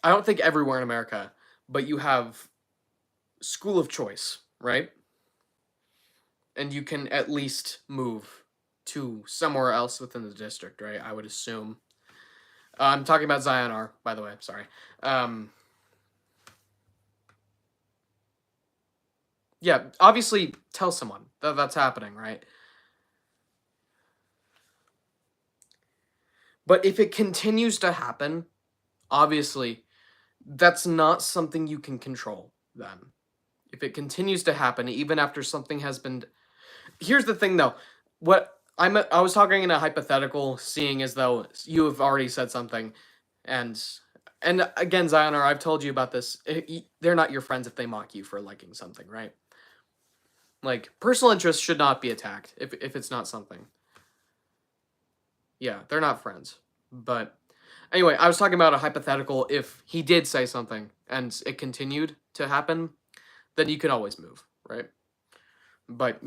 I don't think everywhere in America, but you have school of choice, right? And you can at least move to somewhere else within the district, right? I would assume. I'm talking about Zion R, by the way. Sorry. Yeah, obviously tell someone that that's happening, right? But if it continues to happen, obviously that's not something you can control then. If it continues to happen even after something has been. Here's the thing though. I was talking in a hypothetical, seeing as though you have already said something, and again, Zionar, I've told you about this. They're not your friends if they mock you for liking something, right? Like, personal interest should not be attacked if it's not something. Yeah, they're not friends. But anyway, I was talking about a hypothetical. If he did say something and it continued to happen, then you can always move, right? But,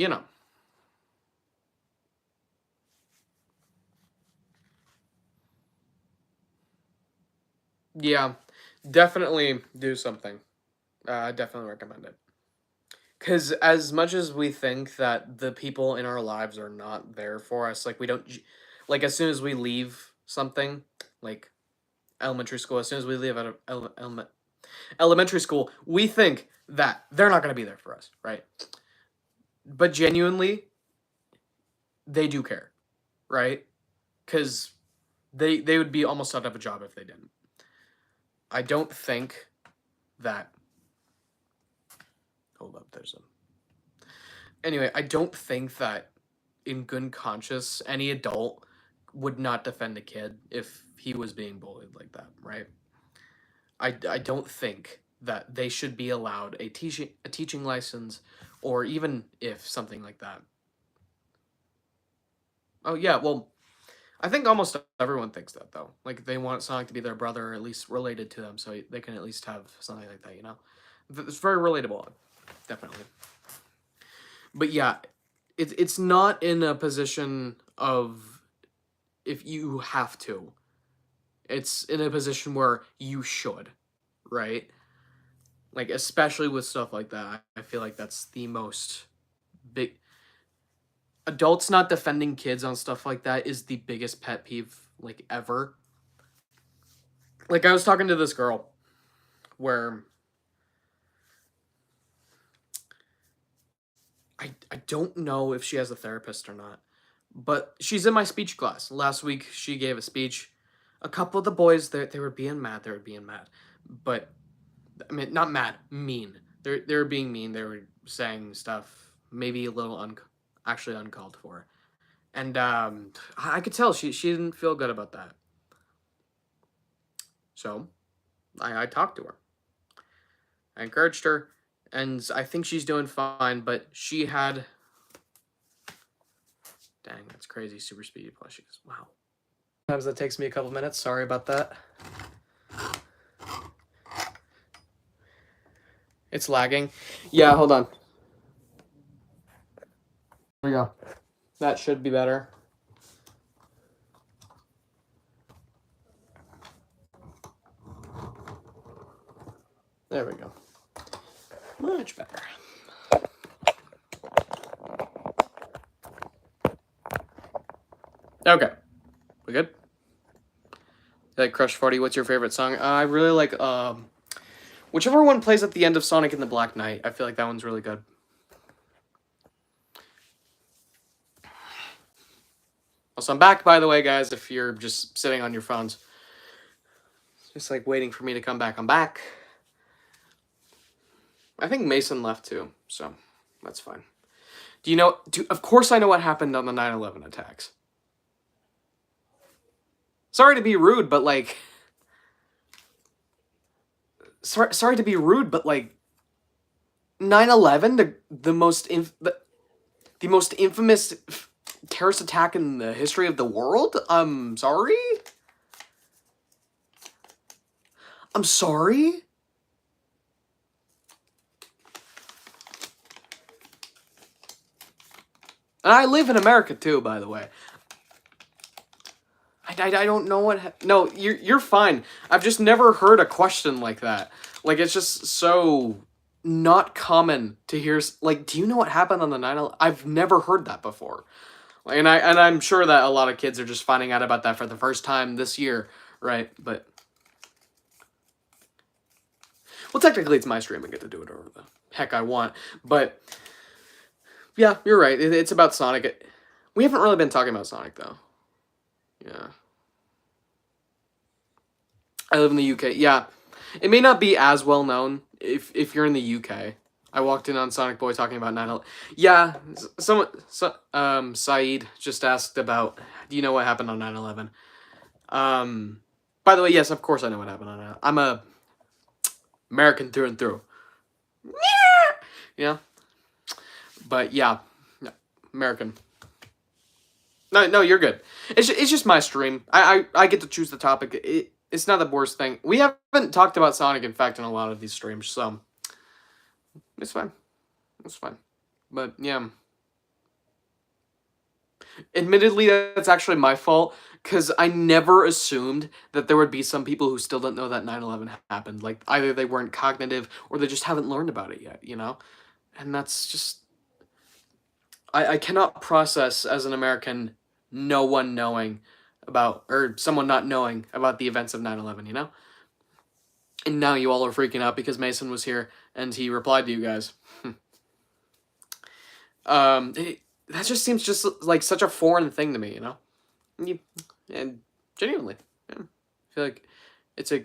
yeah, definitely do something. I definitely recommend it. Because as much as we think that the people in our lives are not there for us, like we don't, like as soon as we leave something, like elementary school, as soon as we leave out of elementary school, we think that they're not going to be there for us, right? But genuinely, they do care, right? Because they would be almost out of a job if they didn't. I don't think that. Hold up, there's a. Anyway, I don't think that in good conscience any adult would not defend a kid if he was being bullied like that, right? I don't think that they should be allowed a teaching license, or even if something like that. Oh yeah, well, I think almost everyone thinks that though. Like they want Sonic to be their brother, or at least related to them, so they can at least have something like that. It's very relatable, definitely. But yeah, it's not in a position of if you have to. It's in a position where you should, right? Like especially with stuff like that, I feel like that's the most big. Adults not defending kids on stuff like that is the biggest pet peeve like ever. Like I was talking to this girl where I don't know if she has a therapist or not, but she's in my speech class. Last week she gave a speech. A couple of the boys they were being mad. They were being mad, but I mean not mad, mean. They were being mean. They were saying stuff maybe a little actually uncalled for, and I could tell she didn't feel good about that. So I talked to her. I encouraged her, and I think she's doing fine. But she had. Dang, that's crazy. Super speedy plushies. Wow. sometimes that takes me a couple minutes. Sorry about that. It's lagging. Yeah, hold on. There we go. That should be better. There we go. Much better. Okay. We good? Like Crush 40, what's your favorite song? I really like whichever one plays at the end of Sonic and the Black Knight. I feel like that one's really good. Also, I'm back, by the way, guys, if you're just sitting on your phones. Just like waiting for me to come back. I'm back. I think Mason left too, so that's fine. Do you know, of course I know what happened on the 9/11 attacks. Sorry to be rude, but like, sorry to be rude, but like, 9/11, the most infamous terrorist attack in the history of the world? I'm sorry? I'm sorry? And I live in America too, by the way. I don't know what... No, you're fine. I've just never heard a question like that. Like, it's just so not common to hear... Like, do you know what happened on the 9/11? I've never heard that before. And I'm sure that a lot of kids are just finding out about that for the first time this year, right? But... Well, technically it's my stream. I get to do it whatever the heck I want. But... Yeah, you're right. It's about Sonic. We haven't really been talking about Sonic, though. Yeah. I live in the UK. Yeah. It may not be as well known if you're in the UK. I walked in on SanicBoi talking about 9/11. Yeah, Saeed just asked about, do you know what happened on 9/11? By the way, yes, of course I know what happened on 9/11. I'm a American through and through. Yeah. But yeah, American. No, you're good. It's just my stream. I get to choose the topic. It's not the worst thing. We haven't talked about Sonic, in fact, in a lot of these streams, so it's fine. It's fine. But yeah. Admittedly, that's actually my fault, because I never assumed that there would be some people who still don't know that 9/11 happened. Like, either they weren't cognitive, or they just haven't learned about it yet, you know? And that's just... I cannot process, as an American, no one knowing about, or someone not knowing about the events of 9/11, you know? And now you all are freaking out because Mason was here, and he replied to you guys. That just seems just like such a foreign thing to me, you know? And genuinely, yeah. I feel like it's a...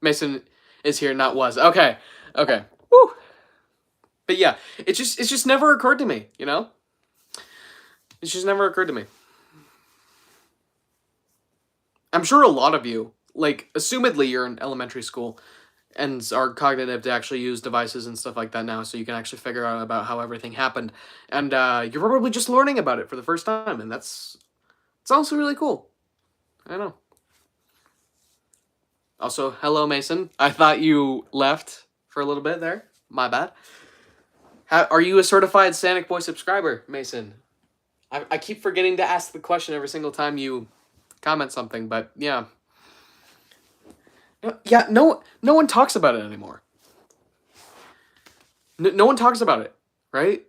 Mason is here, not was. Okay, okay. Woo! But yeah, it just never occurred to me, you know? It's just never occurred to me. I'm sure a lot of you, like, assumedly you're in elementary school and are cognitive to actually use devices and stuff like that now, so you can actually figure out about how everything happened. And you're probably just learning about it for the first time, and it's also really cool. I know. Also, hello, Mason. I thought you left for a little bit there. My bad. Are you a certified SanicBoi subscriber, Mason? I keep forgetting to ask the question every single time you comment something, but yeah. Yeah, no one talks about it anymore. No one talks about it, right?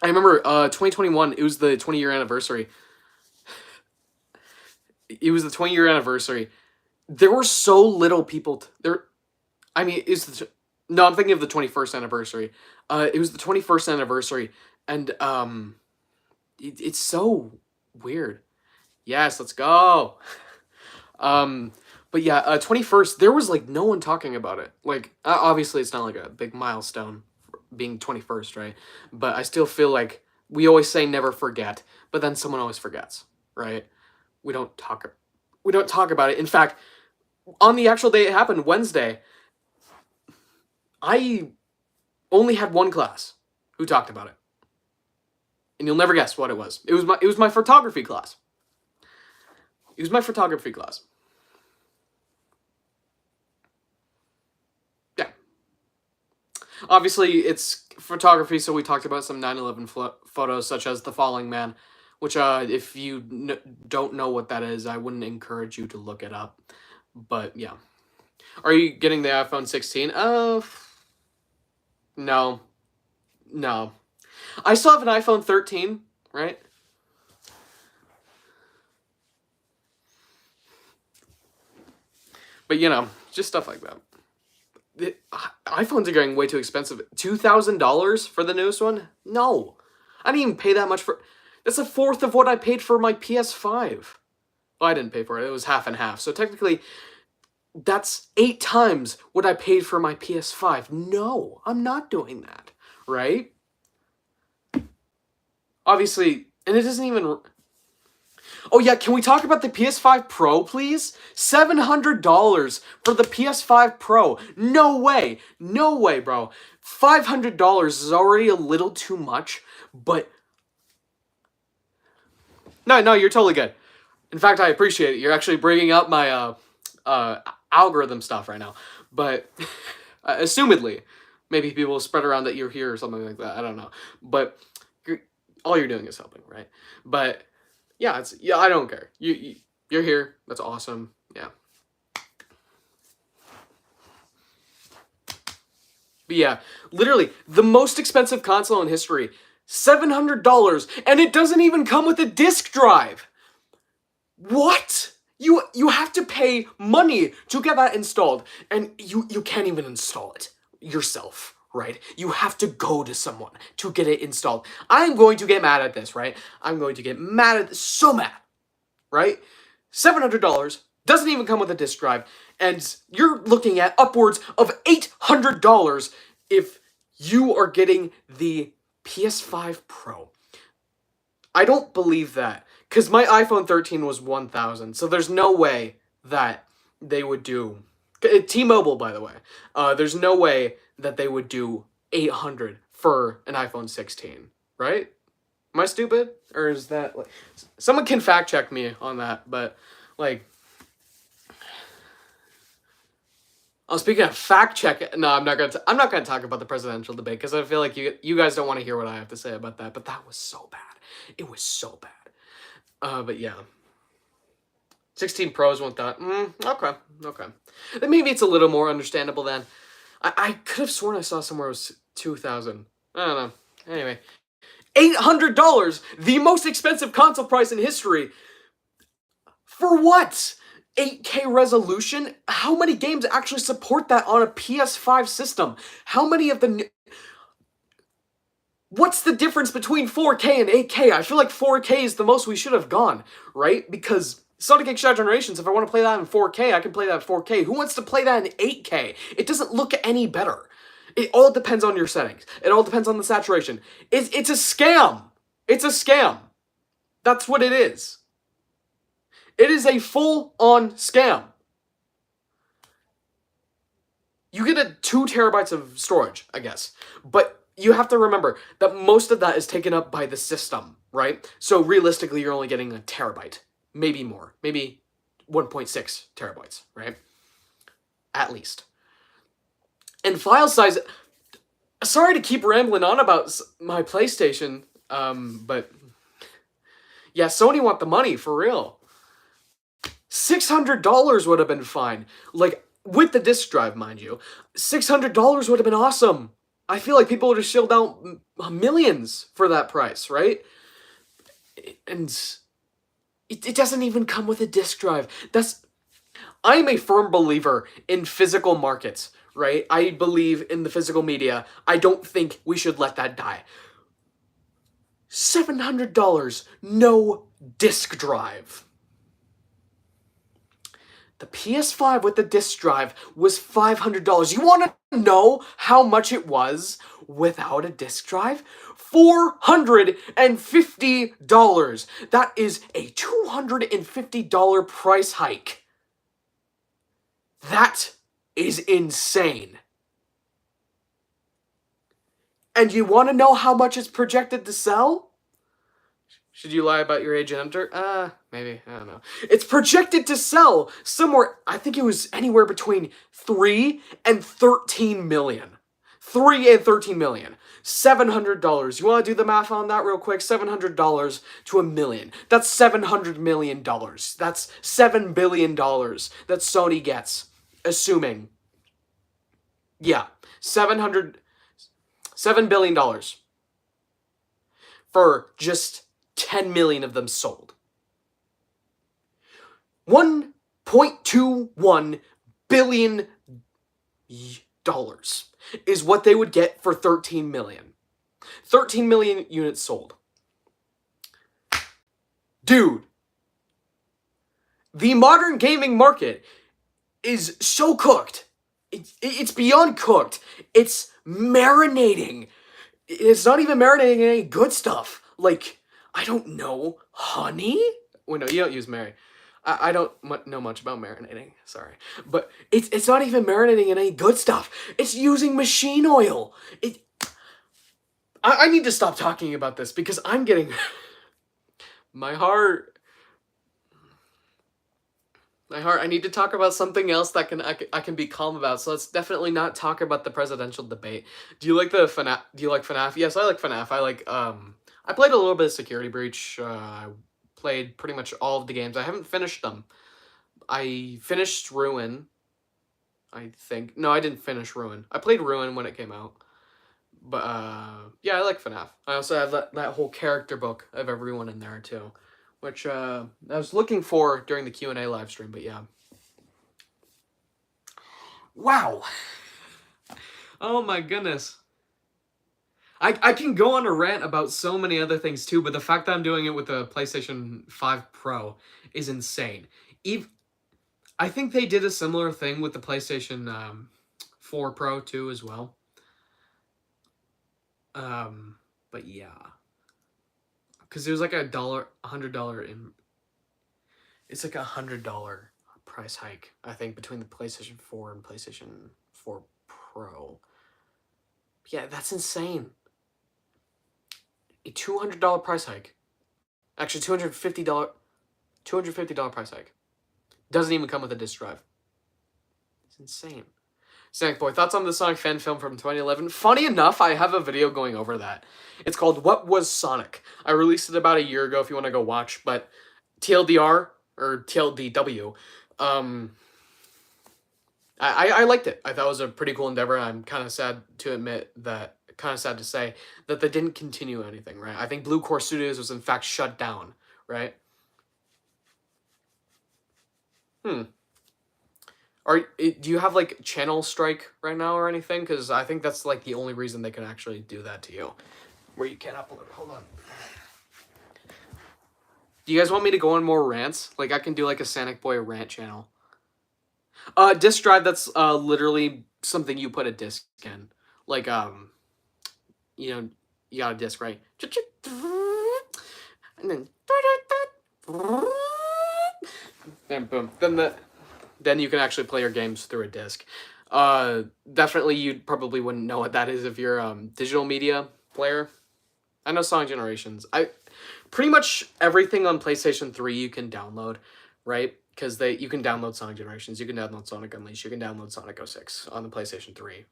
I remember 2021, it was the 20-year anniversary. It was the 20-year anniversary. There were so little people there. I mean, no, I'm thinking of the 21st anniversary. It was the 21st anniversary, and it's so weird. Yes, let's go. But yeah, 21st, there was like no one talking about it. Like, obviously it's not like a big milestone being 21st, right? But I still feel like we always say never forget, but then someone always forgets, right? We don't talk about it. In fact, on the actual day it happened, Wednesday, I only had one class who talked about it. And you'll never guess what it was. It was my photography class. It was my photography class. Yeah. Obviously, it's photography, so we talked about some 9/11 photos, such as the falling man, which, if you don't know what that is, I wouldn't encourage you to look it up. But, yeah. Are you getting the iPhone 16? No. No. I still have an iPhone 13, right? But, just stuff like that. The iPhones are getting way too expensive. $2,000 for the newest one? No. I didn't even pay that much for... That's a fourth of what I paid for my PS5. Well, I didn't pay for it. It was half and half. So technically, that's 8 times what I paid for my PS5. No, I'm not doing that. Right? Obviously, and it isn't even... Oh yeah, can we talk about the PS5 Pro, please? $700 for the PS5 Pro. No way. No way, bro. $500 is already a little too much, but... No, you're totally good. In fact, I appreciate it. You're actually bringing up my algorithm stuff right now. But, assumedly, maybe people will spread around that you're here or something like that. I don't know. But, all you're doing is helping, right? But... Yeah, I don't care. You're here. That's awesome. Yeah. But yeah, literally the most expensive console in history, $700, and it doesn't even come with a disk drive. What? You have to pay money to get that installed, and you can't even install it yourself. Right? You have to go to someone to get it installed. I'm going to get mad at this, right? I'm going to get mad at this, so mad, right? $700 doesn't even come with a disk drive, and you're looking at upwards of $800 if you are getting the PS5 Pro. I don't believe that, because my iPhone 13 was $1,000, so there's no way that they would do... T-Mobile, by the way. There's no way that they would do $800 for an iPhone 16, right? Am I stupid? Or is that... like, someone can fact check me on that, but, like... Oh, speaking of fact check... No, I'm not gonna talk about the presidential debate, because I feel like you guys don't want to hear what I have to say about that, but that was so bad. It was so bad. But yeah. 16 Pros went that. Okay. Then maybe it's a little more understandable then. I could have sworn I saw somewhere it was 2,000. I don't know. Anyway. $800! The most expensive console price in history. For what? 8K resolution? How many games actually support that on a PS5 system? How many of the... What's the difference between 4K and 8K? I feel like 4K is the most we should have gone, right? Because... Sonic X Generations, if I want to play that in 4K, I can play that in 4K. Who wants to play that in 8K? It doesn't look any better. It all depends on your settings. It all depends on the saturation. It's a scam. It's a scam. That's what it is. It is a full-on scam. You get 2 terabytes of storage, I guess. But you have to remember that most of that is taken up by the system, right? So realistically, you're only getting a terabyte. Maybe more. Maybe 1.6 terabytes, right? At least. And file size... Sorry to keep rambling on about my PlayStation, but... Yeah, Sony want the money, for real. $600 would have been fine. Like, with the disc drive, mind you. $600 would have been awesome. I feel like people would have shelled out millions for that price, right? And... It doesn't even come with a disc drive. I'm a firm believer in physical markets, right? I believe in the physical media. I don't think we should let that die. $700, no disc drive. The PS5 with the disc drive was $500. You want to know how much it was without a disc drive? $450. That is a $250 price hike. That is insane. And you want to know how much it's projected to sell? Should you lie about your age and enter? Maybe. I don't know. It's projected to sell somewhere, I think it was anywhere between 3 and 13 million. 3 and 13 million. $700. You want to do the math on that real quick? $700 to $1 million. That's $700 million. That's $7 billion that Sony gets. Assuming. Yeah. $7 billion. For just 10 million of them sold. $1.21 billion is what they would get for 13 million. 13 million units sold. Dude, the modern gaming market is so cooked. It's beyond cooked. It's marinating. It's not even marinating in any good stuff. Like, I don't know, honey? Well, no, you don't use Mary. I don't know much about marinating, sorry. But it's not even marinating in any good stuff. It's using machine oil. I need to stop talking about this because I'm getting... My heart, I need to talk about something else that I can be calm about. So let's definitely not talk about the presidential debate. Do you like FNAF? Yes, I like FNAF. I played a little bit of Security Breach. I played pretty much all of the games. I haven't finished them. I finished Ruin, I think. No, I didn't finish Ruin. I played Ruin when it came out. But, yeah, I like FNAF. I also have that whole character book of everyone in there, too. Which, I was looking for during the Q&A live stream, but yeah. Wow. Oh my goodness. I can go on a rant about so many other things too, but the fact that I'm doing it with the PlayStation 5 Pro is insane. I think they did a similar thing with the PlayStation 4 Pro too as well. But yeah. Because it was like $100 in... It's like $100 price hike, I think, between the PlayStation 4 and PlayStation 4 Pro. Yeah, that's insane. A $200 price hike. Actually, $250 price hike. Doesn't even come with a disc drive. It's insane. SanicBoi, thoughts on the Sonic fan film from 2011? Funny enough, I have a video going over that. It's called What Was Sonic? I released it about a year ago if you want to go watch, but TLDR, or TLDW, I liked it. I thought it was a pretty cool endeavor. I'm kind of sad to say that they didn't continue anything, right? I think Blue Core Studios was in fact shut down, right? Do you have like channel strike right now or anything? Because I think that's like the only reason they can actually do that to you, where you can't upload. Hold on. Do you guys want me to go on more rants? Like I can do like a SanicBoi rant channel. Disk drive, that's literally something you put a disc in. Like you know, you got a disc, right? And then boom. Then you can actually play your games through a disc. Definitely you probably wouldn't know what that is if you're digital media player. I know Sonic Generations. Pretty much everything on PlayStation 3 you can download, right? Because you can download Sonic Generations, you can download Sonic Unleashed, you can download Sonic 06 on the PlayStation 3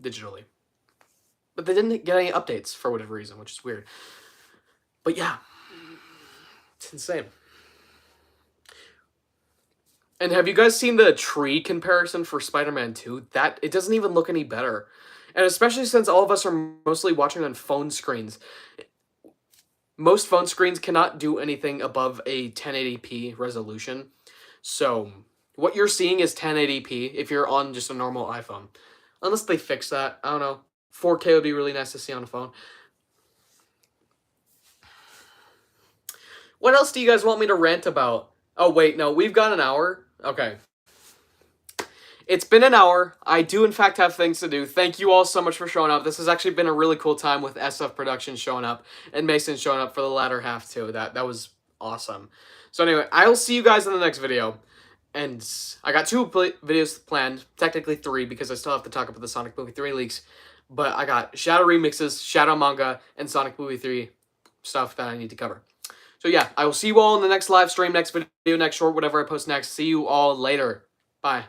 digitally. But they didn't get any updates for whatever reason, which is weird. But yeah, it's insane. And have you guys seen the tree comparison for Spider-Man 2? It doesn't even look any better. And especially since all of us are mostly watching on phone screens. Most phone screens cannot do anything above a 1080p resolution. So what you're seeing is 1080p if you're on just a normal iPhone. Unless they fix that. I don't know. 4K would be really nice to see on a phone. What else do you guys want me to rant about? Oh, wait, no. We've got an hour. Okay. It's been an hour. I do, in fact, have things to do. Thank you all so much for showing up. This has actually been a really cool time with SF Productions showing up and Mason showing up for the latter half, too. That was awesome. So anyway, I'll see you guys in the next video. And I got 2 videos planned. Technically 3, because I still have to talk about the Sonic Movie 3 leaks. But I got Shadow Remixes, Shadow Manga, and Sonic Movie 3 stuff that I need to cover. So yeah, I will see you all in the next live stream, next video, next short, whatever I post next. See you all later. Bye.